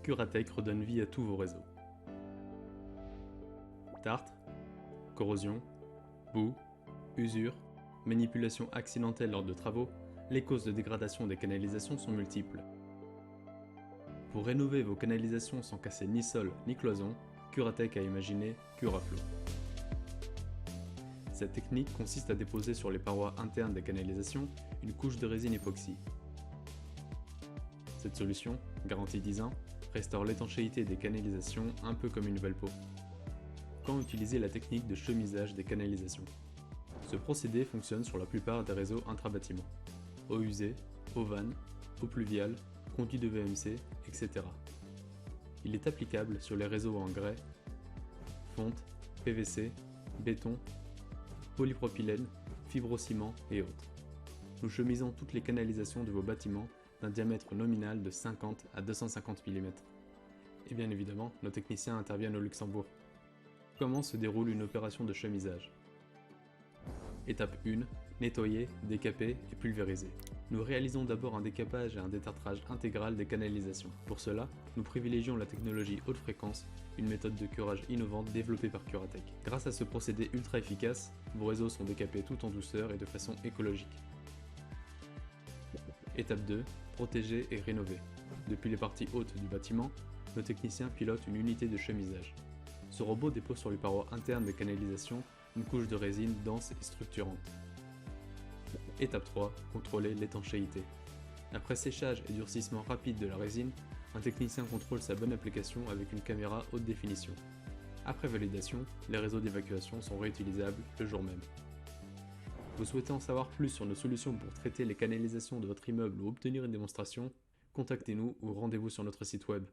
Curatech redonne vie à tous vos réseaux. Tartre, corrosion, boue, usure, manipulation accidentelle lors de travaux, les causes de dégradation des canalisations sont multiples. Pour rénover vos canalisations sans casser ni sol ni cloison, Curatech a imaginé Curaflow. Cette technique consiste à déposer sur les parois internes des canalisations une couche de résine époxy. Cette solution, garantie 10 ans, restaure l'étanchéité des canalisations un peu comme une nouvelle peau. Quand utiliser la technique de chemisage des canalisations? Ce procédé fonctionne sur la plupart des réseaux intra-bâtiments. Eau usée, eau vanne, eau pluviale, conduits de VMC, etc. Il est applicable sur les réseaux en grès, fonte, PVC, béton, polypropylène, fibrociment et autres. Nous chemisons toutes les canalisations de vos bâtiments d'un diamètre nominal de 50 à 250 mm. Et bien évidemment, nos techniciens interviennent au Luxembourg. Comment se déroule une opération de chemisage? Étape 1. Nettoyer, décaper et pulvériser. Nous réalisons d'abord un décapage et un détartrage intégral des canalisations. Pour cela, nous privilégions la technologie haute fréquence, une méthode de curage innovante développée par Curatech. Grâce à ce procédé ultra efficace, vos réseaux sont décapés tout en douceur et de façon écologique. Étape 2. Protéger et rénover. Depuis les parties hautes du bâtiment, nos techniciens pilotent une unité de chemisage. Ce robot dépose sur les parois internes des canalisations une couche de résine dense et structurante. Étape 3. Contrôler l'étanchéité. Après séchage et durcissement rapide de la résine, un technicien contrôle sa bonne application avec une caméra haute définition. Après validation, les réseaux d'évacuation sont réutilisables le jour même. Vous souhaitez en savoir plus sur nos solutions pour traiter les canalisations de votre immeuble ou obtenir une démonstration? Contactez-nous ou rendez-vous sur notre site web.